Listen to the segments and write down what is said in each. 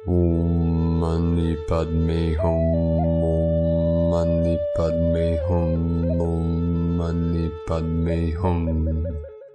Om Mani Padme Hum, Om Mani Padme Hum, Om Mani Padme Hum.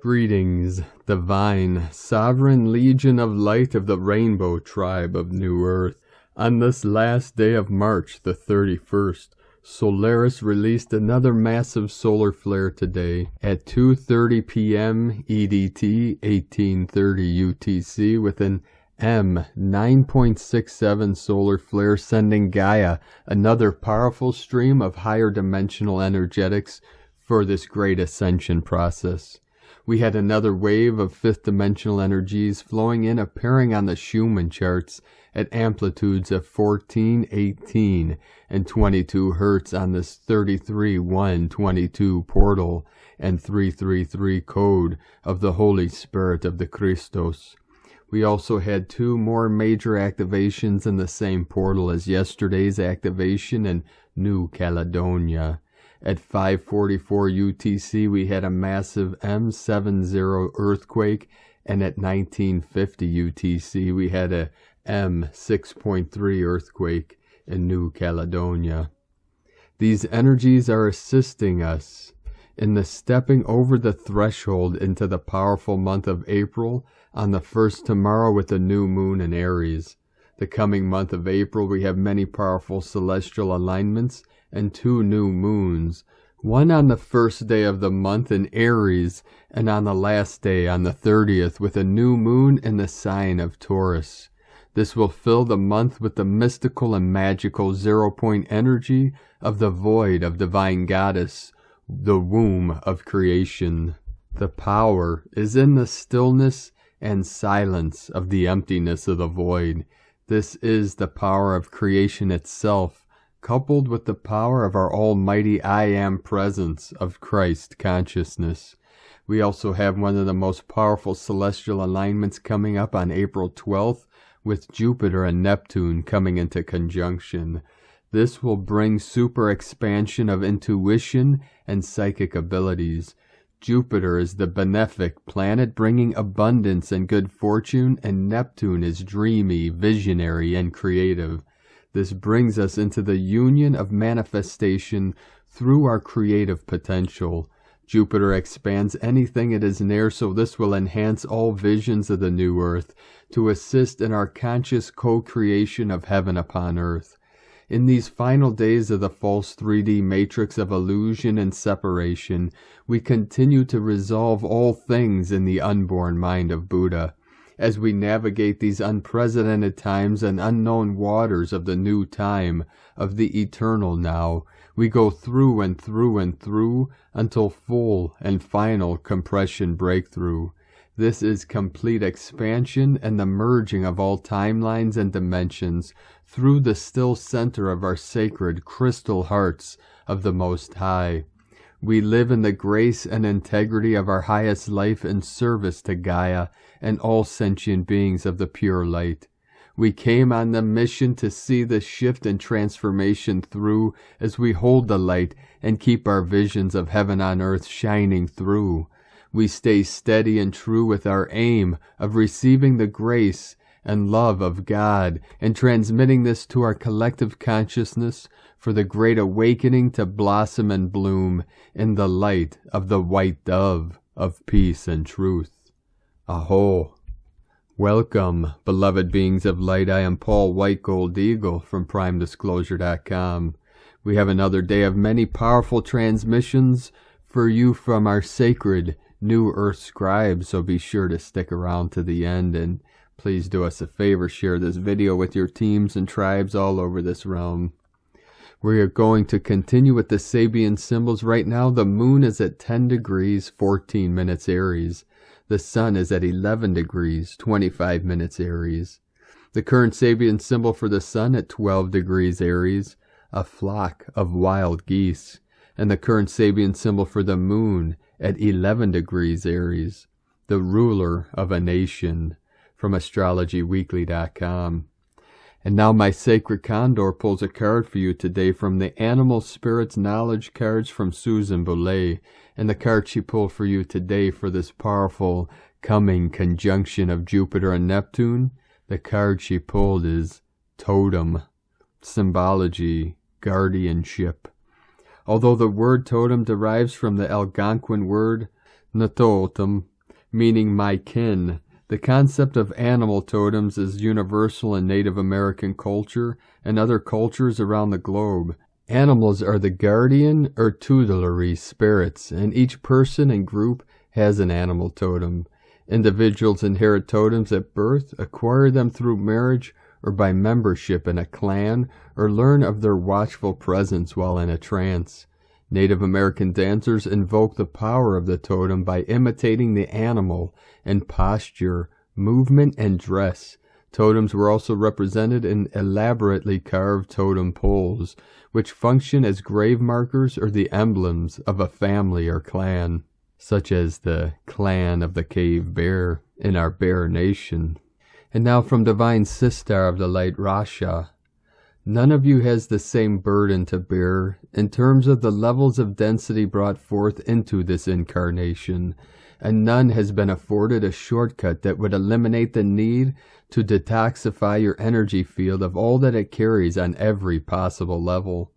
Greetings, divine, sovereign legion of light of the rainbow tribe of New Earth. On this last day of March, the 31st, Solaris released another massive solar flare today at 2:30 p.m. EDT, 1830 UTC, with an M 9.67 solar flare sending Gaia another powerful stream of higher dimensional energetics for this great ascension process. We had another wave of fifth dimensional energies flowing in, appearing on the Schumann charts at amplitudes of 14, 18, and 22 Hertz on this 33-1-22 portal and 333 code of the Holy Spirit of the Christos. We also had two more major activations in the same portal as yesterday's activation in New Caledonia. At 5:44 UTC, we had a massive M70 earthquake, and at 1950 UTC, we had a M6.3 earthquake in New Caledonia. These energies are assisting us in the stepping over the threshold into the powerful month of April on the first tomorrow with the new moon in Aries. The coming month of April, we have many powerful celestial alignments and two new moons, one on the first day of the month in Aries and on the last day on the 30th with a new moon in the sign of Taurus. This will fill the month with the mystical and magical zero-point energy of the void of divine goddess, the womb of creation. The power is in the stillness and silence of the emptiness of the void. This is the power of creation itself, coupled with the power of our almighty I Am presence of Christ consciousness. We also have one of the most powerful celestial alignments coming up on April 12th with Jupiter and Neptune coming into conjunction. This will bring super expansion of intuition and psychic abilities. Jupiter is the benefic planet bringing abundance and good fortune, and Neptune is dreamy, visionary, and creative. This brings us into the union of manifestation through our creative potential. Jupiter expands anything it is near, so this will enhance all visions of the new earth to assist in our conscious co-creation of heaven upon earth. In these final days of the false 3D matrix of illusion and separation, we continue to resolve all things in the unborn mind of Buddha. As we navigate these unprecedented times and unknown waters of the new time, of the eternal now, we go through and through and through until full and final compression breakthrough. This is complete expansion and the merging of all timelines and dimensions through the still center of our sacred crystal hearts of the Most High. We live in the grace and integrity of our highest life in service to Gaia and all sentient beings of the pure light. We came on the mission to see the shift and transformation through as we hold the light and keep our visions of heaven on earth shining through. We stay steady and true with our aim of receiving the grace and love of God and transmitting this to our collective consciousness for the great awakening to blossom and bloom in the light of the white dove of peace and truth. Aho! Welcome, beloved beings of light. I am Paul White Gold Eagle from PrimeDisclosure.com. We have another day of many powerful transmissions for you from our sacred New Earth scribes, so be sure to stick around to the end, and please do us a favor, share this video with your teams and tribes all over this realm. We are going to continue with the Sabian symbols. Right now, the moon is at 10 degrees, 14 minutes Aries. The sun is at 11 degrees, 25 minutes Aries. The current Sabian symbol for the sun at 12 degrees Aries, a flock of wild geese. And the current Sabian symbol for the moon at 11 degrees Aries, the ruler of a nation, from astrologyweekly.com. And now my sacred Condor pulls a card for you today from the Animal Spirits Knowledge cards from Susan Boulay. And the card she pulled for you today for this powerful coming conjunction of Jupiter and Neptune, The card she pulled is Totem, symbology, guardianship. Although the word totem derives from the Algonquin word natotem, meaning my kin, the concept of animal totems is universal in Native American culture and other cultures around the globe. Animals are the guardian or tutelary spirits, and each person and group has an animal totem. Individuals inherit totems at birth, acquire them through marriage or by membership in a clan, or learn of their watchful presence while in a trance. Native American dancers invoke the power of the totem by imitating the animal in posture, movement, and dress. Totems were also represented in elaborately carved totem poles, which function as grave markers or the emblems of a family or clan, such as the clan of the cave bear in our bear nation. And now from Divine Sister of the Light, Rasha. None of you has the same burden to bear in terms of the levels of density brought forth into this incarnation, and none has been afforded a shortcut that would eliminate the need to detoxify your energy field of all that it carries on every possible level.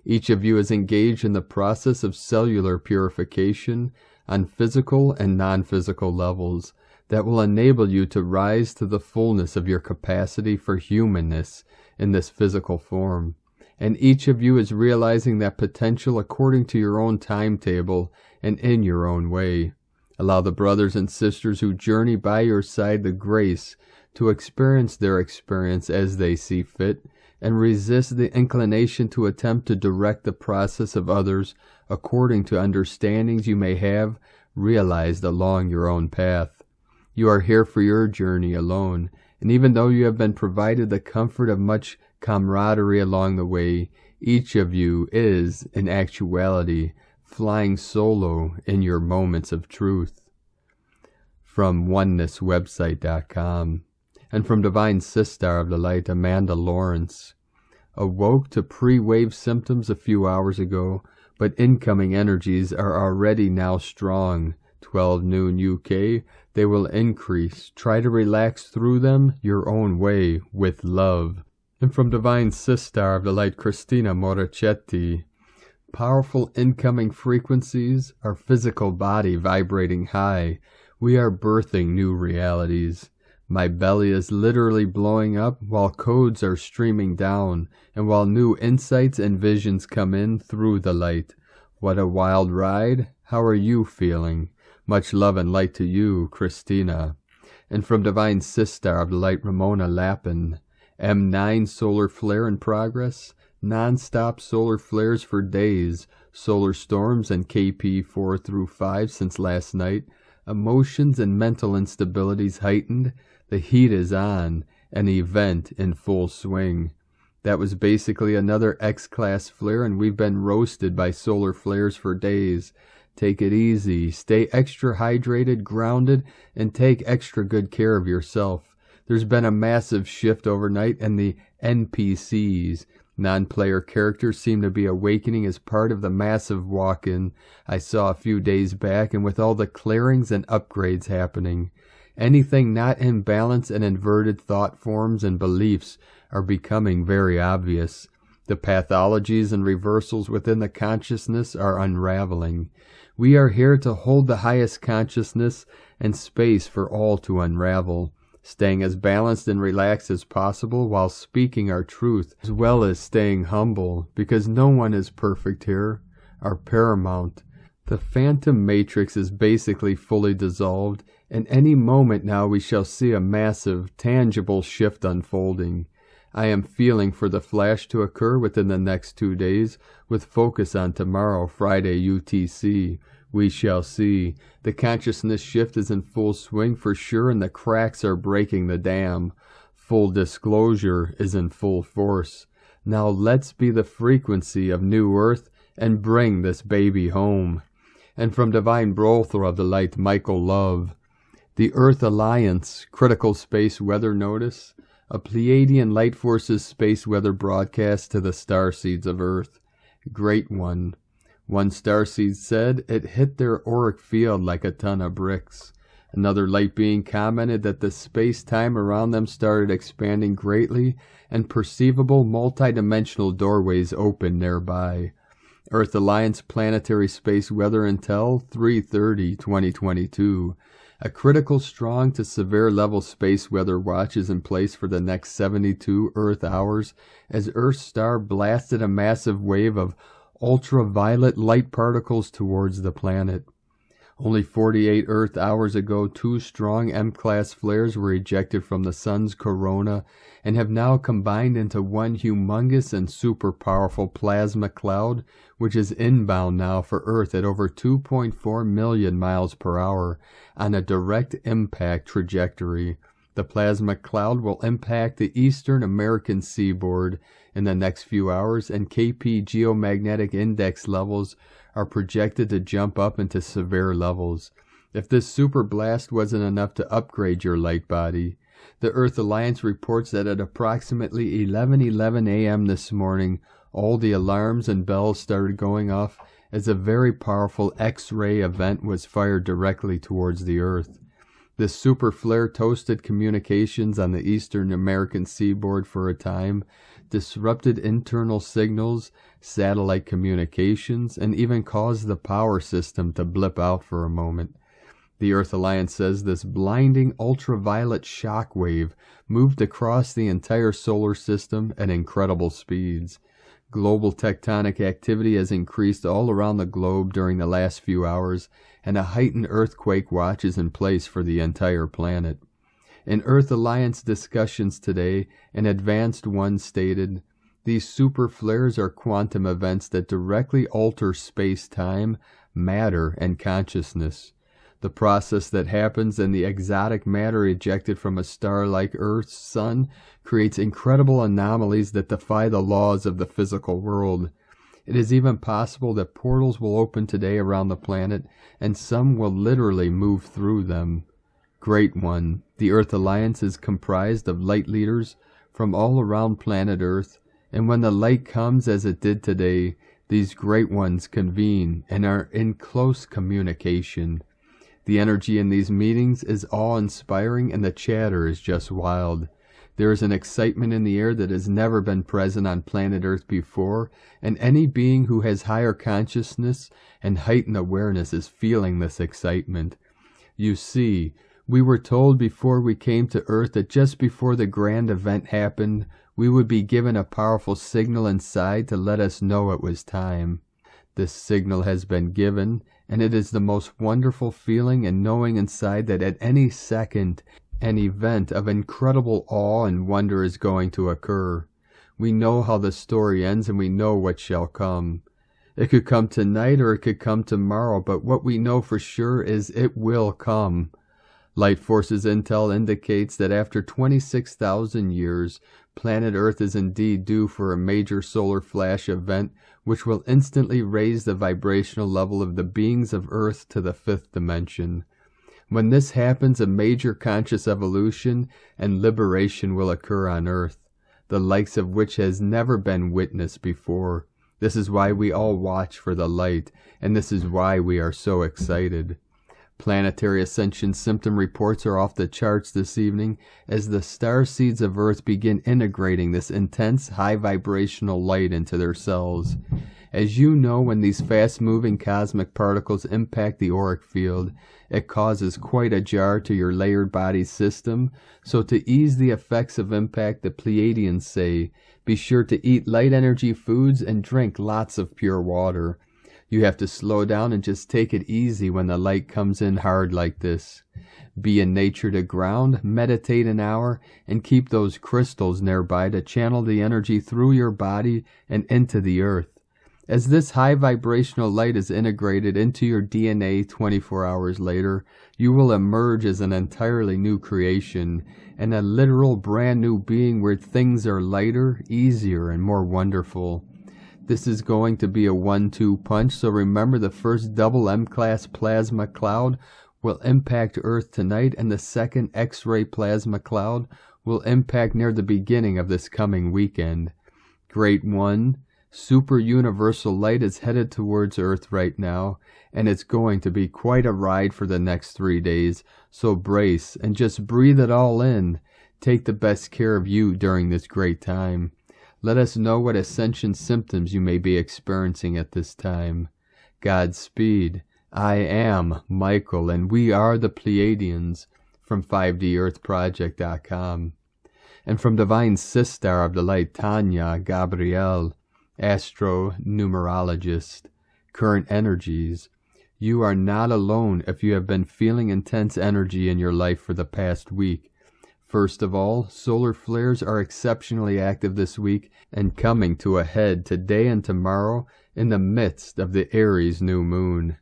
Each of you is engaged in the process of cellular purification on physical and non-physical levels that will enable you to rise to the fullness of your capacity for humanness in this physical form. And each of you is realizing that potential according to your own timetable and in your own way. Allow the brothers and sisters who journey by your side the grace to experience their experience as they see fit, and resist the inclination to attempt to direct the process of others according to understandings you may have realized along your own path. You are here for your journey alone, and even though you have been provided the comfort of much camaraderie along the way, each of you is, in actuality, flying solo in your moments of truth. From onenesswebsite.com. And from Divine Sister of the Light, Amanda Lawrence. Awoke to pre-wave symptoms a few hours ago, but incoming energies are already now strong. 12 noon UK, they will increase. Try to relax through them your own way, with love. And from Divine Sister of the Light, Cristina Morichetti. Powerful incoming frequencies, our physical body vibrating high. We are birthing new realities. My belly is literally blowing up while codes are streaming down, and while new insights and visions come in through the light. What a wild ride. How are you feeling? Much love and light to you, Christina. And from Divine Sister of the Light, Ramona Lappin. M9 solar flare in progress. Non-stop solar flares for days. Solar storms and KP 4 through 5 since last night. Emotions and mental instabilities heightened. The heat is on, an event in full swing. That was basically another X-class flare, and we've been roasted by solar flares for days. Take it easy, stay extra hydrated, grounded, and take extra good care of yourself. There's been a massive shift overnight, and the NPCs, non-player characters, seem to be awakening as part of the massive walk-in I saw a few days back, and with all the clearings and upgrades happening. Anything not in balance and inverted thought forms and beliefs are becoming very obvious. The pathologies and reversals within the consciousness are unraveling. We are here to hold the highest consciousness and space for all to unravel, staying as balanced and relaxed as possible while speaking our truth, as well as staying humble, because no one is perfect here, are paramount. The phantom matrix is basically fully dissolved, and any moment now we shall see a massive, tangible shift unfolding. I am feeling for the flash to occur within the next 2 days, with focus on tomorrow, Friday UTC. We shall see. The consciousness shift is in full swing for sure, and the cracks are breaking the dam. Full disclosure is in full force. Now let's be the frequency of New Earth and bring this baby home. And from Divine Brother of the Light, Michael Love. The Earth Alliance, Critical Space Weather Notice, a Pleiadian Light Forces space weather broadcast to the starseeds of Earth. Great one. One starseed said it hit their auric field like a ton of bricks. Another light being commented that the space-time around them started expanding greatly and perceivable multidimensional doorways opened nearby. Earth Alliance Planetary Space Weather Intel 3/30/2022. A critical strong to severe level space weather watch is in place for the next 72 Earth hours as Earth's star blasted a massive wave of ultraviolet light particles towards the planet. Only 48 Earth hours ago, 2 strong M-class flares were ejected from the sun's corona and have now combined into one humongous and super powerful plasma cloud, which is inbound now for Earth at over 2.4 million miles per hour on a direct impact trajectory. The plasma cloud will impact the eastern American seaboard in the next few hours, and KP geomagnetic index levels are projected to jump up into severe levels. If this super blast wasn't enough to upgrade your light body, the Earth Alliance reports that at approximately 11:11 a.m. this morning, all the alarms and bells started going off as a very powerful X-ray event was fired directly towards the Earth. This super flare toasted communications on the eastern American seaboard for a time, disrupted internal signals, satellite communications, and even caused the power system to blip out for a moment. The Earth Alliance says this blinding ultraviolet shock wave moved across the entire solar system at incredible speeds. Global tectonic activity has increased all around the globe during the last few hours, and a heightened earthquake watch is in place for the entire planet. In Earth Alliance discussions today, an advanced one stated, "These super flares are quantum events that directly alter space-time, matter, and consciousness. The process that happens in the exotic matter ejected from a star like Earth's sun creates incredible anomalies that defy the laws of the physical world. It is even possible that portals will open today around the planet, and some will literally move through them. Great One, the Earth Alliance is comprised of light leaders from all around planet Earth, and when the light comes as it did today, these Great Ones convene and are in close communication. The energy in these meetings is awe-inspiring and the chatter is just wild. There is an excitement in the air that has never been present on planet Earth before, and any being who has higher consciousness and heightened awareness is feeling this excitement. You see, we were told before we came to Earth that just before the grand event happened, we would be given a powerful signal inside to let us know it was time. This signal has been given, and it is the most wonderful feeling in knowing inside that at any second, an event of incredible awe and wonder is going to occur. We know how the story ends, and we know what shall come. It could come tonight or it could come tomorrow, but what we know for sure is it will come. Light Forces Intel indicates that after 26,000 years, planet Earth is indeed due for a major solar flash event which will instantly raise the vibrational level of the beings of Earth to the 5th dimension. When this happens, a major conscious evolution and liberation will occur on Earth, the likes of which has never been witnessed before. This is why we all watch for the light, and this is why we are so excited. Planetary ascension symptom reports are off the charts this evening as the star seeds of Earth begin integrating this intense high vibrational light into their cells. As you know, when these fast-moving cosmic particles impact the auric field, it causes quite a jar to your layered body system. So to ease the effects of impact, the Pleiadians say, be sure to eat light energy foods and drink lots of pure water. You have to slow down and just take it easy when the light comes in hard like this. Be in nature to ground, meditate an hour, and keep those crystals nearby to channel the energy through your body and into the earth. As this high vibrational light is integrated into your DNA 24 hours later, you will emerge as an entirely new creation and a literal brand new being where things are lighter, easier, and more wonderful. This is going to be a 1-2 punch, so remember the first double M-class plasma cloud will impact Earth tonight, and the second X-ray plasma cloud will impact near the beginning of this coming weekend. Great One, Super universal light is headed towards Earth right now, and it's going to be quite a ride for the next 3 days, so brace and just breathe it all in. Take the best care of you during this great time. Let us know what ascension symptoms you may be experiencing at this time. Godspeed. I am Michael, and we are the Pleiadians from 5DEarthProject.com. And from Divine Sister of the Light, Tanya Gabrielle, Astro-Numerologist, Current Energies. You are not alone if you have been feeling intense energy in your life for the past week. First of all, solar flares are exceptionally active this week and coming to a head today and tomorrow in the midst of the Aries new moon.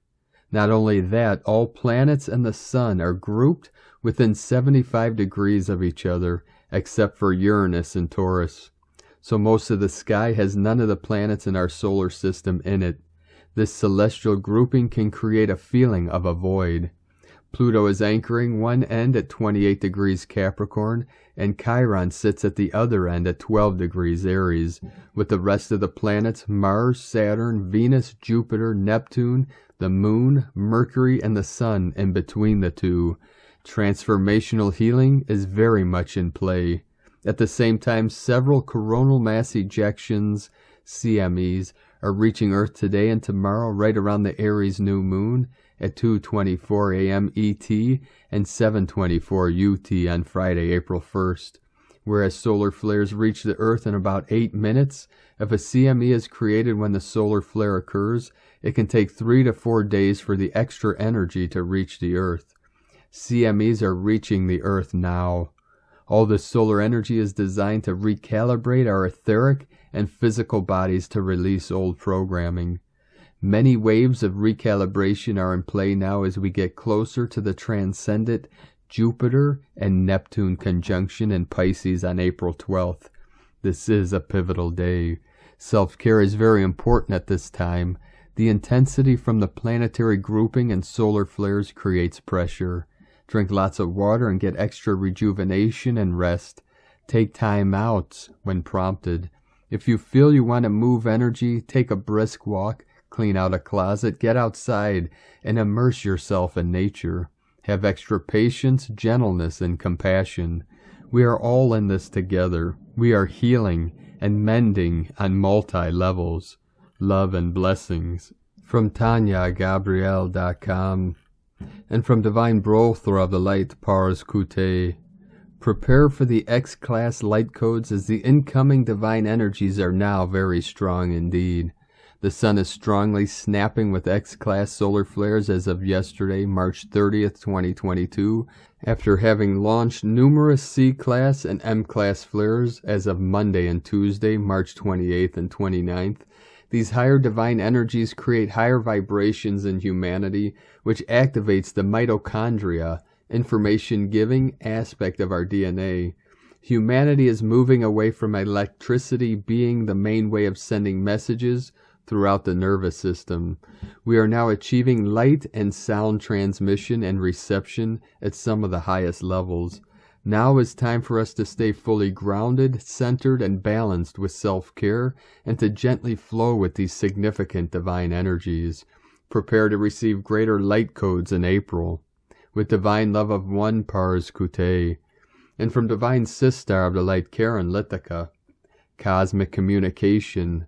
Not only that, all planets and the sun are grouped within 75 degrees of each other, except for Uranus and Taurus. So most of the sky has none of the planets in our solar system in it. This celestial grouping can create a feeling of a void. Pluto is anchoring one end at 28 degrees Capricorn, and Chiron sits at the other end at 12 degrees Aries, with the rest of the planets Mars, Saturn, Venus, Jupiter, Neptune, the Moon, Mercury, and the Sun in between the two. Transformational healing is very much in play. At the same time, several coronal mass ejections, CMEs, are reaching Earth today and tomorrow right around the Aries new moon at 2:24 a.m. ET and 7:24 UT on Friday, April 1st. Whereas solar flares reach the Earth in about 8 minutes, if a CME is created when the solar flare occurs, it can take 3 to 4 days for the extra energy to reach the Earth. CMEs are reaching the Earth now. All this solar energy is designed to recalibrate our etheric and physical bodies to release old programming. Many waves of recalibration are in play now as we get closer to the transcendent Jupiter and Neptune conjunction in Pisces on April 12th. This is a pivotal day. Self-care is very important at this time. The intensity from the planetary grouping and solar flares creates pressure. Drink lots of water and get extra rejuvenation and rest. Take time out when prompted. If you feel you want to move energy, take a brisk walk, clean out a closet, get outside, and immerse yourself in nature. Have extra patience, gentleness, and compassion. We are all in this together. We are healing and mending on multi-levels. Love and blessings. From TanyaGabrielle.com. And from Divine Brother of the Light, Pars Kute. Prepare for the X-Class light codes as the incoming divine energies are now very strong indeed. The sun is strongly snapping with X-Class solar flares as of yesterday, March 30th, 2022, after having launched numerous C-Class and M-Class flares as of Monday and Tuesday, March 28th and 29th. These higher divine energies create higher vibrations in humanity, which activates the mitochondria, information-giving aspect of our DNA. Humanity is moving away from electricity being the main way of sending messages throughout the nervous system. We are now achieving light and sound transmission and reception at some of the highest levels. Now is time for us to stay fully grounded, centered, and balanced with self-care, and to gently flow with these significant divine energies. Prepare to receive greater light codes in April. With divine love of one, Pars Kute. And from Divine Sister of the Light, Karen Litica. Cosmic communication.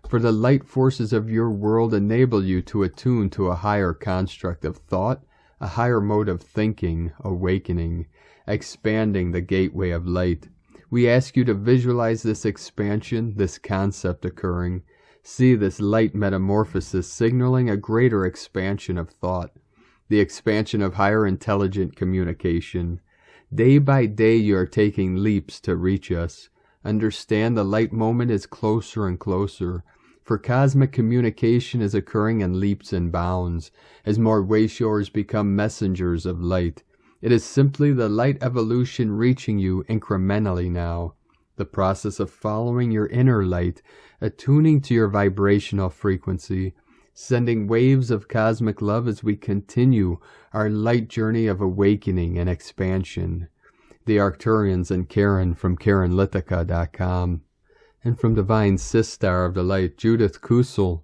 For the light forces of your world enable you to attune to a higher construct of thought, a higher mode of thinking, awakening, expanding the gateway of light. We ask you to visualize this expansion, this concept occurring. See this light metamorphosis signaling a greater expansion of thought, the expansion of higher intelligent communication. Day by day you are taking leaps to reach us. Understand the light moment is closer and closer, for cosmic communication is occurring in leaps and bounds, as more wayshowers become messengers of light. It is simply the light evolution reaching you incrementally now. The process of following your inner light, attuning to your vibrational frequency, sending waves of cosmic love as we continue our light journey of awakening and expansion. The Arcturians and Karen from KarenLithica.com. And from Divine Sistar of the Light, Judith Kusel,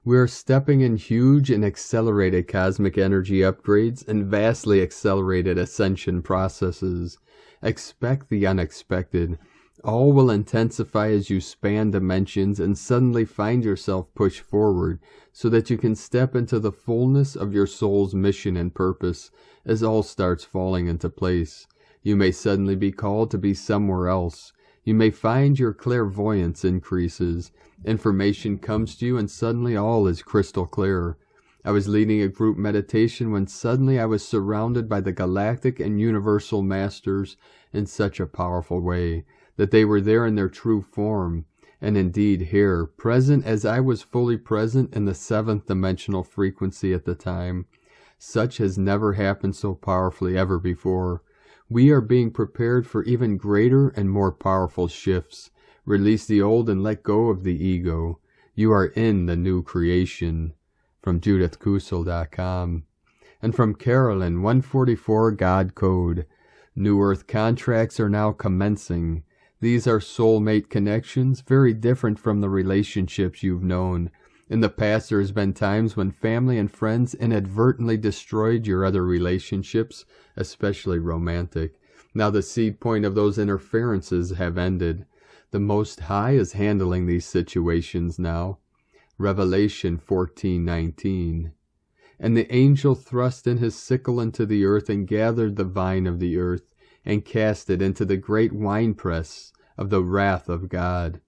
we are stepping in huge and accelerated cosmic energy upgrades and vastly accelerated ascension processes. Expect the unexpected. All will intensify as you span dimensions and suddenly find yourself pushed forward so that you can step into the fullness of your soul's mission and purpose as all starts falling into place. You may suddenly be called to be somewhere else. You may find your clairvoyance increases. Information comes to you and suddenly all is crystal clear. I was leading a group meditation when suddenly I was surrounded by the Galactic and Universal Masters in such a powerful way that they were there in their true form, and indeed here, present as I was fully present in the 7th dimensional frequency at the time. Such has never happened so powerfully ever before. We are being prepared for even greater and more powerful shifts. Release the old and let go of the ego. You are in the new creation. From JudithKusel.com. And from Carolyn, 144 God Code. New Earth contracts are now commencing. These are soulmate connections, very different from the relationships you've known. In the past, there has been times when family and friends inadvertently destroyed your other relationships, especially romantic. Now the seed point of those interferences have ended. The Most High is handling these situations now. Revelation 14:19. And the angel thrust in his sickle into the earth and gathered the vine of the earth and cast it into the great winepress of the wrath of God.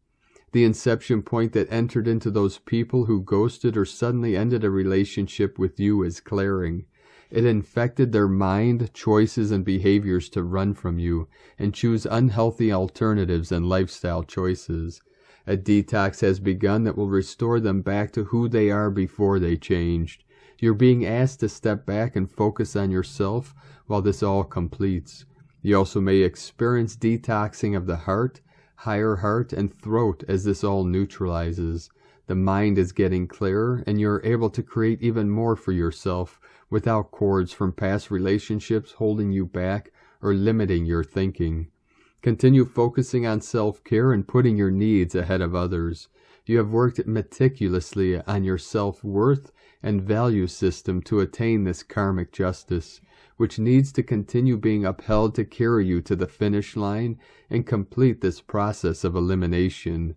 The inception point that entered into those people who ghosted or suddenly ended a relationship with you is clearing. It infected their mind, choices, and behaviors to run from you and choose unhealthy alternatives and lifestyle choices. A detox has begun that will restore them back to who they are before they changed. You're being asked to step back and focus on yourself while this all completes. You also may experience detoxing of the heart, higher heart, and throat as this all neutralizes. The mind is getting clearer, and you're able to create even more for yourself without cords from past relationships holding you back or limiting your thinking. Continue focusing on self-care and putting your needs ahead of others. You have worked meticulously on your self-worth and value system to attain this karmic justice, which needs to continue being upheld to carry you to the finish line and complete this process of elimination.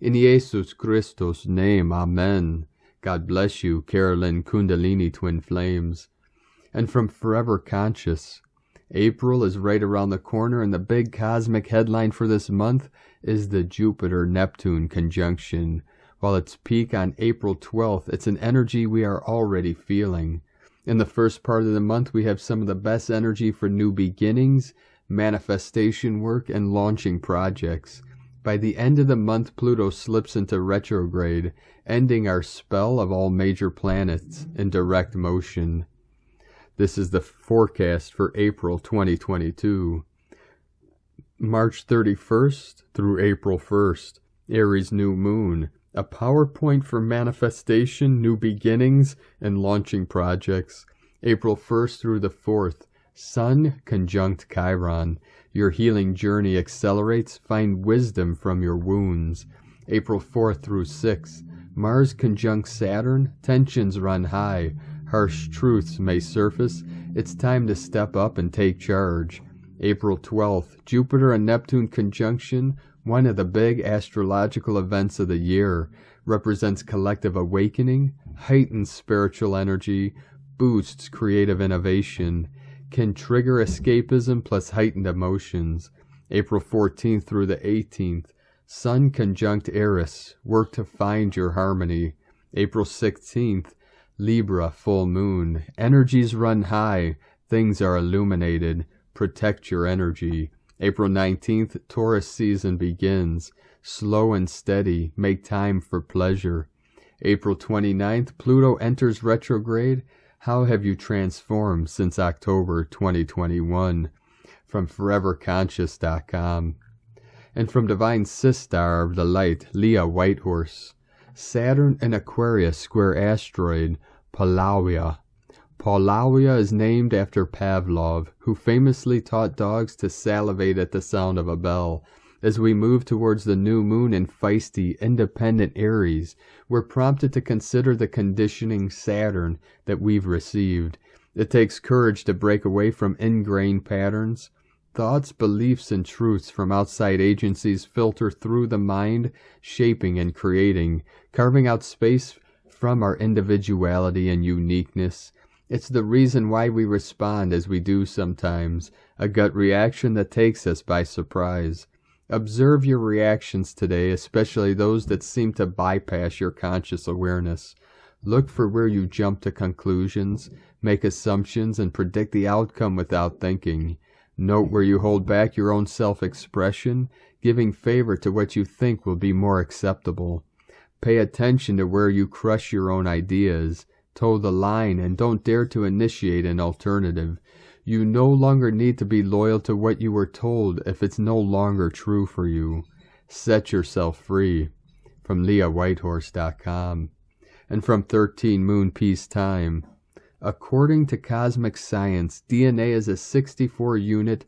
In Jesus Christos' name, Amen. God bless you, Carolyn Kundalini Twin Flames. And from Forever Conscious, April is right around the corner, and the big cosmic headline for this month is the Jupiter-Neptune conjunction. While its peak on April 12th, it's an energy we are already feeling. In the first part of the month, we have some of the best energy for new beginnings, manifestation work, and launching projects. By the end of the month, Pluto slips into retrograde, ending our spell of all major planets in direct motion. This is the forecast for April 2022. March 31st through April 1st, Aries new moon, a PowerPoint for manifestation, new beginnings, and launching projects. April 1st through the 4th, Sun conjunct Chiron. Your healing journey accelerates. Find wisdom from your wounds. April 4th through 6th, Mars conjunct Saturn. Tensions run high. Harsh truths may surface. It's time to step up and take charge. April 12th, Jupiter and Neptune conjunction, one of the big astrological events of the year, represents collective awakening, heightens spiritual energy, boosts creative innovation, can trigger escapism plus heightened emotions. April 14th through the 18th, Sun conjunct Eris, work to find your harmony. April 16th, Libra full moon, energies run high, things are illuminated, protect your energy. April 19th, Taurus season begins, slow and steady, make time for pleasure. April 29th, Pluto enters retrograde. How have you transformed since October 2021? From foreverconscious.com. And from Divine Sistar of the Light, Leah Whitehorse. Saturn and Aquarius square asteroid, Paulownia. Paulownia is named after Pavlov, who famously taught dogs to salivate at the sound of a bell. As we move towards the new moon in feisty, independent Aries, we're prompted to consider the conditioning Saturn that we've received. It takes courage to break away from ingrained patterns. Thoughts, beliefs, and truths from outside agencies filter through the mind, shaping and creating, carving out space from our individuality and uniqueness. It's the reason why we respond as we do sometimes, a gut reaction that takes us by surprise. Observe your reactions today, especially those that seem to bypass your conscious awareness. Look for where you jump to conclusions, make assumptions, and predict the outcome without thinking. Note where you hold back your own self-expression, giving favor to what you think will be more acceptable. Pay attention to where you crush your own ideas. Toe the line and don't dare to initiate an alternative. You no longer need to be loyal to what you were told if it's no longer true for you. Set yourself free. From LeahWhitehorse.com. And from 13 Moon Peace Time. According to cosmic science, DNA is a 64-unit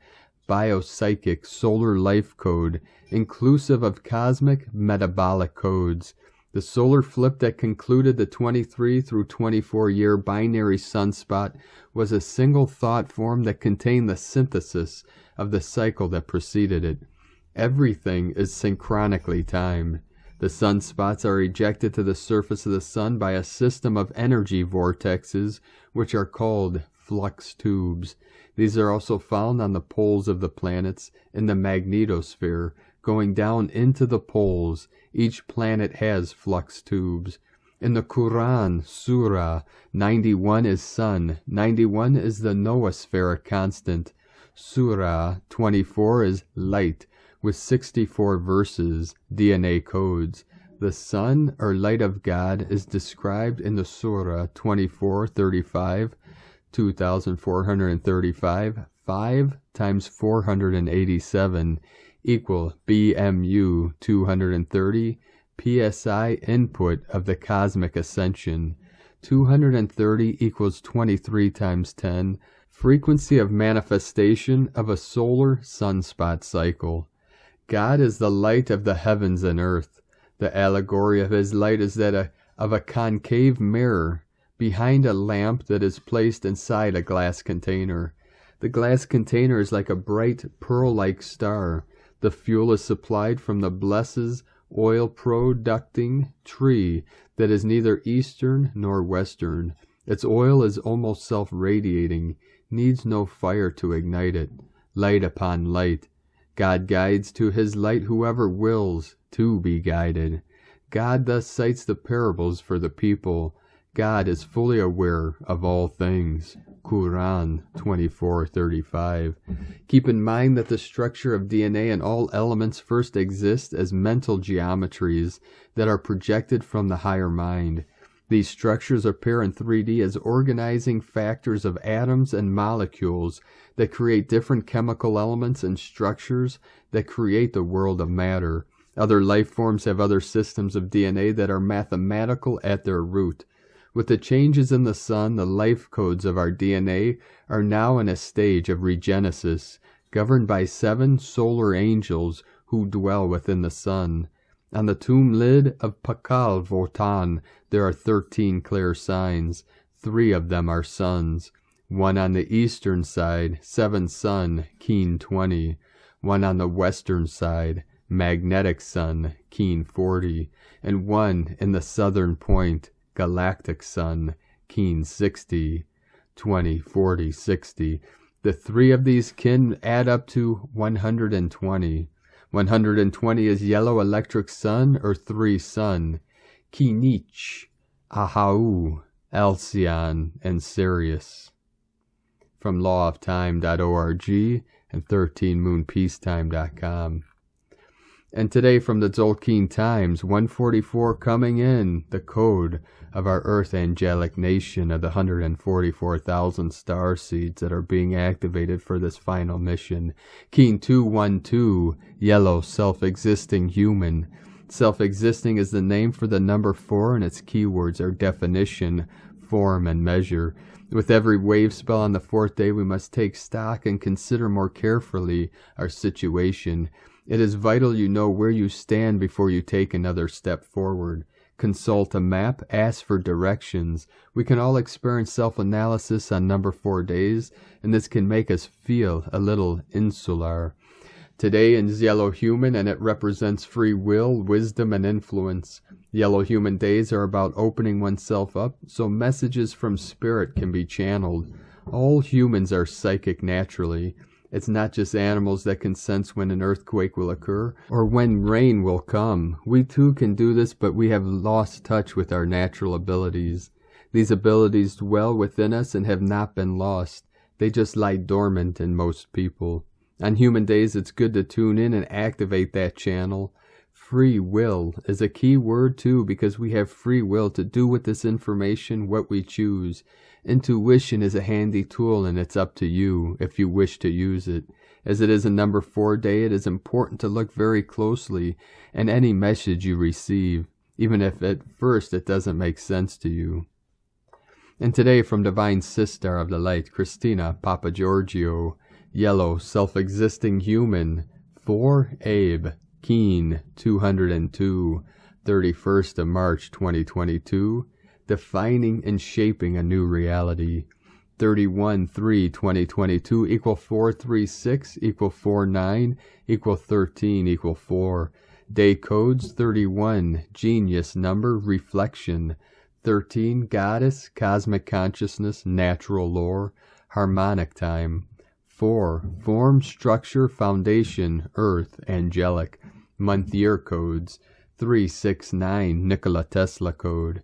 biopsychic solar life code, inclusive of cosmic metabolic codes. The solar flip that concluded the 23 through 24-year binary sunspot was a single thought form that contained the synthesis of the cycle that preceded it. Everything is synchronically timed. The sunspots are ejected to the surface of the sun by a system of energy vortexes, which are called flux tubes. These are also found on the poles of the planets in the magnetosphere, going down into the poles. Each planet has flux tubes. In the Quran, Surah 91 is sun, 91 is the noospheric constant. Surah 24 is light, with 64 verses, DNA codes. The sun, or light of God, is described in the Surah 24:35, 2435, 5 times 487, equal BMU 230, PSI input of the cosmic ascension. 230 equals 23 times 10, frequency of manifestation of a solar sunspot cycle. God is the light of the heavens and earth. The allegory of his light is that of a concave mirror behind a lamp that is placed inside a glass container. The glass container is like a bright pearl-like star. The fuel is supplied from the blessed oil-producing tree that is neither eastern nor western. Its oil is almost self-radiating, needs no fire to ignite it. Light upon light. God guides to his light whoever wills to be guided. God thus cites the parables for the people. God is fully aware of all things. Quran 24:35. Keep in mind that the structure of DNA and all elements first exist as mental geometries that are projected from the higher mind. These structures appear in 3D as organizing factors of atoms and molecules that create different chemical elements and structures that create the world of matter. Other life forms have other systems of DNA that are mathematical at their root. With the changes in the sun, the life codes of our DNA are now in a stage of regenesis, governed by 7 solar angels who dwell within the sun. On the tomb lid of Pakal Votan, there are 13 clear signs. 3 of them are suns. 1 on the eastern side, 7 sun, keen 20. 1 on the western side, magnetic sun, keen 40. And 1 in the southern point, galactic sun, keen 60, 20, 40, 60. The 3 of these kin add up to 120. 120 is yellow electric sun or 3 sun, Kinich, Ahau, Alcyon, and Sirius. From lawoftime.org and 13moonpeacetime.com. And today from the Tzolk'in Times, 144 coming in, the code of our Earth Angelic Nation of the 144,000 star seeds that are being activated for this final mission. Keen 212, yellow, self-existing human. Self-existing is the name for the number 4, and its keywords are definition, form, and measure. With every wave spell on the 4th day, we must take stock and consider more carefully our situation. It is vital you know where you stand before you take another step forward. Consult a map, ask for directions. We can all experience self-analysis on number 4 days, and this can make us feel a little insular. Today is Yellow Human, and it represents free will, wisdom, and influence. Yellow Human days are about opening oneself up so messages from spirit can be channeled. All humans are psychic naturally. It's not just animals that can sense when an earthquake will occur or when rain will come. We too can do this, but we have lost touch with our natural abilities. These abilities dwell within us and have not been lost. They just lie dormant in most people. On human days, it's good to tune in and activate that channel. Free will is a key word too, because we have free will to do with this information what we choose. Intuition is a handy tool, and it's up to you if you wish to use it. As it is a number 4 day, it is important to look very closely in any message you receive, even if at first it doesn't make sense to you. And today, from Divine Sister of the Light, Christina Papa Giorgio, Yellow, Self-Existing Human, 4 Abe, Keen, 202, 31st of March 2022, Defining and Shaping a New Reality. 31/3/2022 equal 436 equal 49 equal 13 equal 4. Day codes 31, Genius Number, Reflection. 13, Goddess, Cosmic Consciousness, Natural Lore, Harmonic Time. 4, Form, Structure, Foundation, Earth, Angelic. Month-Year Codes 369, Nikola Tesla Code.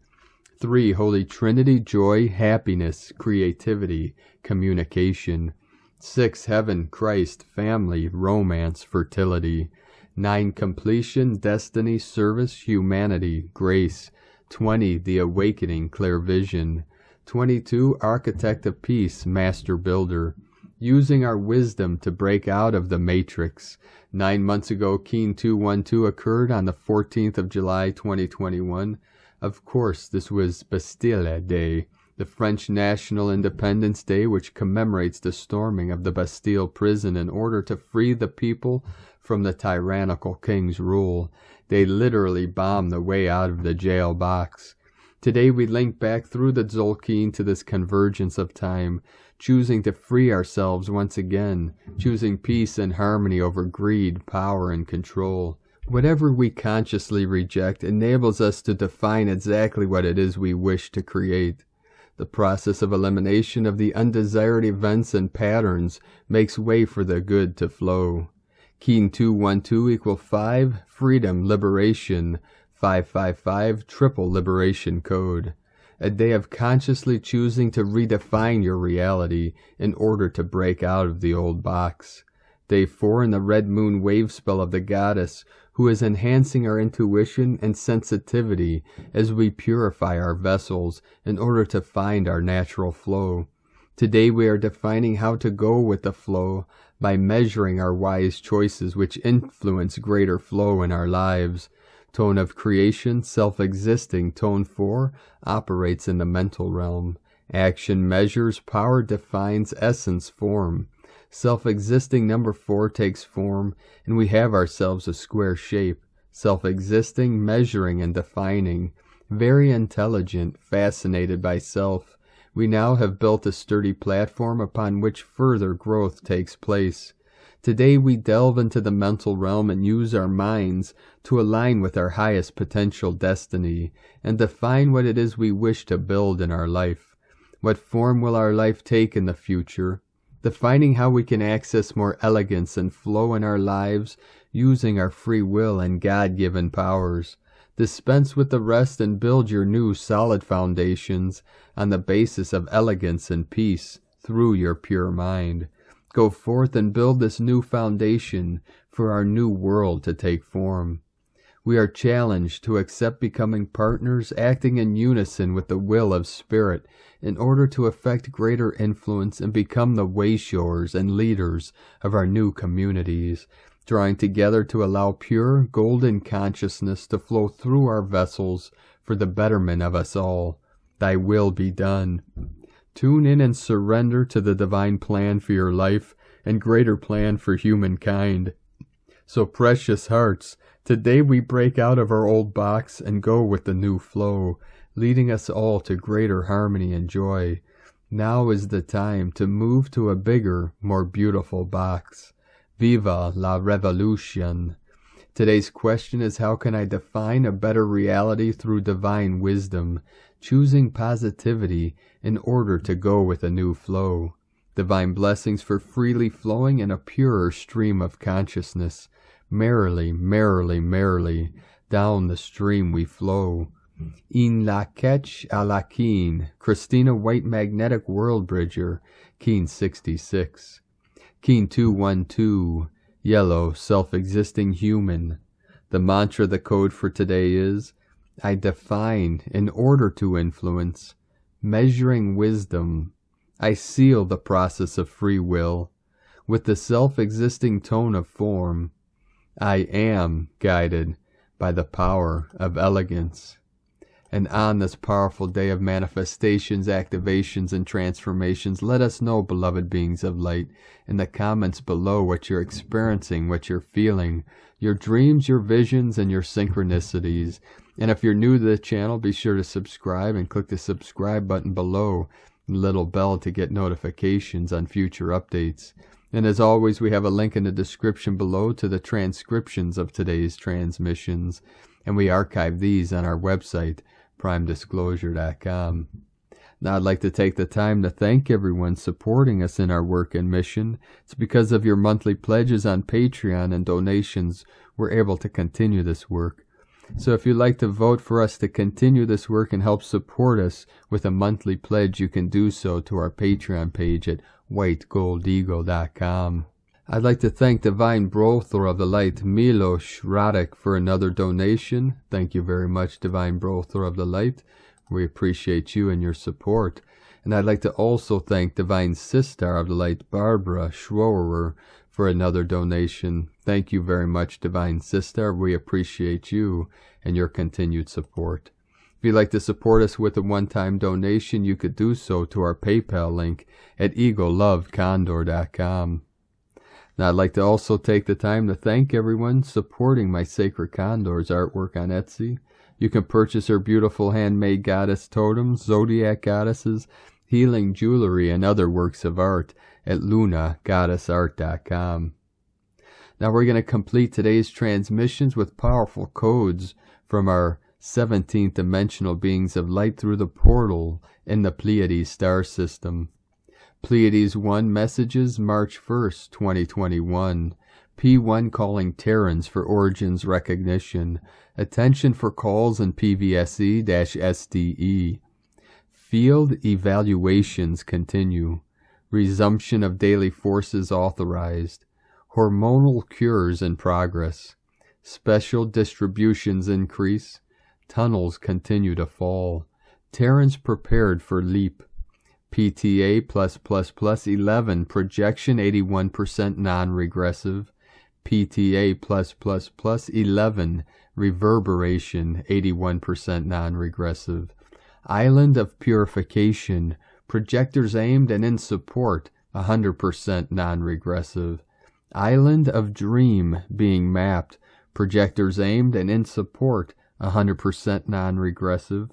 3, Holy Trinity, Joy, Happiness, Creativity, Communication. 6, Heaven, Christ, Family, Romance, Fertility. 9, Completion, Destiny, Service, Humanity, Grace. 20, The Awakening, Clear Vision. 22, Architect of Peace, Master Builder. Using our wisdom to break out of the matrix. 9 months ago, Keen 212 occurred on the 14th of July, 2021. Of course, this was Bastille Day, the French National Independence Day, which commemorates the storming of the Bastille prison in order to free the people from the tyrannical king's rule. They literally bombed the way out of the jail box. Today we link back through the Tzolk'in to this convergence of time, choosing to free ourselves once again, choosing peace and harmony over greed, power, and control. Whatever we consciously reject enables us to define exactly what it is we wish to create. The process of elimination of the undesired events and patterns makes way for the good to flow. Keen 212 equal 5, Freedom, Liberation, 555, Triple Liberation Code. A day of consciously choosing to redefine your reality in order to break out of the old box. Day 4 in the Red Moon Wave Spell of the Goddess, who is enhancing our intuition and sensitivity as we purify our vessels in order to find our natural flow. Today we are defining how to go with the flow by measuring our wise choices which influence greater flow in our lives. Tone of Creation, Self-Existing, Tone 4, operates in the mental realm. Action measures, power defines, essence form. Self-existing number 4 takes form, and we have ourselves a square shape. Self-existing, measuring and defining. Very intelligent, fascinated by self. We now have built a sturdy platform upon which further growth takes place. Today we delve into the mental realm and use our minds to align with our highest potential destiny and define what it is we wish to build in our life. What form will our life take in the future? Defining how we can access more elegance and flow in our lives using our free will and God-given powers. Dispense with the rest and build your new solid foundations on the basis of elegance and peace through your pure mind. Go forth and build this new foundation for our new world to take form. We are challenged to accept becoming partners acting in unison with the will of Spirit in order to effect greater influence and become the wayshowers and leaders of our new communities, drawing together to allow pure, golden consciousness to flow through our vessels for the betterment of us all. Thy will be done. Tune in and surrender to the divine plan for your life and greater plan for humankind. So precious hearts, today we break out of our old box and go with the new flow, leading us all to greater harmony and joy. Now is the time to move to a bigger, more beautiful box. Viva la revolution! Today's question is, how can I define a better reality through divine wisdom, choosing positivity in order to go with a new flow? Divine blessings for freely flowing in a purer stream of consciousness. Merrily, merrily, merrily, down the stream we flow. In la ketch a la keen, Christina White Magnetic World Bridger, Keen 66. Keen 212, Yellow, Self-Existing Human. The mantra, the code for today is, I define in order to influence, measuring wisdom. I seal the process of free will with the self-existing tone of form. I am guided by the power of elegance. And on this powerful day of manifestations, activations, and transformations, let us know, beloved beings of light, in the comments below what you're experiencing, what you're feeling, your dreams, your visions, and your synchronicities. And if you're new to the channel, be sure to subscribe and click the subscribe button below, the little bell to get notifications on future updates. And as always, we have a link in the description below to the transcriptions of today's transmissions, and we archive these on our website, primedisclosure.com. Now I'd like to take the time to thank everyone supporting us in our work and mission. It's because of your monthly pledges on Patreon and donations we're able to continue this work. So if you'd like to vote for us to continue this work and help support us with a monthly pledge, you can do so to our Patreon page at whitegoldeagle.com. I'd like to thank Divine Brother of the Light, Milos Radek, for another donation. Thank you very much, Divine Brother of the Light. We appreciate you and your support. And I'd like to also thank Divine Sister of the Light, Barbara Schroer, for another donation. Thank you very much, Divine Sister. We appreciate you and your continued support. If you'd like to support us with a one-time donation, you could do so to our PayPal link at eaglelovecondor.com. Now, I'd like to also take the time to thank everyone supporting my Sacred Condors artwork on Etsy. You can purchase her beautiful handmade goddess totems, zodiac goddesses, healing jewelry, and other works of art at lunagoddessart.com. Now we're going to complete today's transmissions with powerful codes from our 17th dimensional beings of light through the portal in the Pleiades star system. Pleiades 1 messages, March 1st, 2021. P1 calling Terrans for origins recognition. Attention for calls in PVSE-SDE. Field evaluations continue. Resumption of daily forces authorized. Hormonal cures in progress. Special distributions increase. Tunnels continue to fall. Terrans prepared for leap. PTA +++11 projection 81% non-regressive. PTA +++11 reverberation 81% non-regressive. Island of purification, projectors aimed and in support 100% non-regressive. Island of dream being mapped, projectors aimed and in support 100% non-regressive.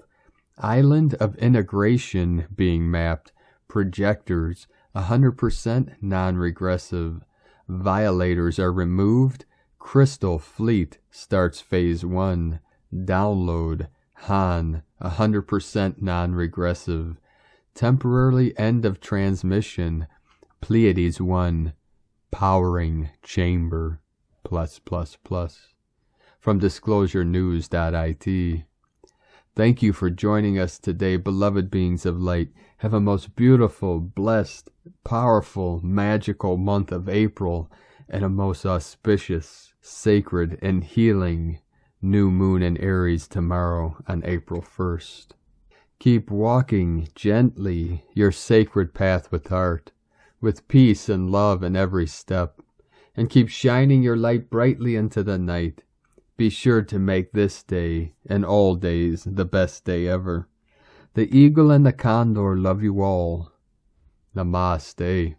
Island of integration being mapped, projectors 100% non-regressive. Violators are removed. Crystal Fleet starts phase 1. Download Han 100% non-regressive. Temporarily end of transmission. Pleiades 1 powering chamber +++. From disclosurenews.it. Thank you for joining us today, beloved beings of light. Have a most beautiful, blessed, powerful, magical month of April, and a most auspicious, sacred, and healing new moon in Aries tomorrow on April 1st. Keep walking gently your sacred path with heart, with peace and love in every step, and keep shining your light brightly into the night. Be sure to make this day and all days the best day ever. The eagle and the condor love you all. Namaste.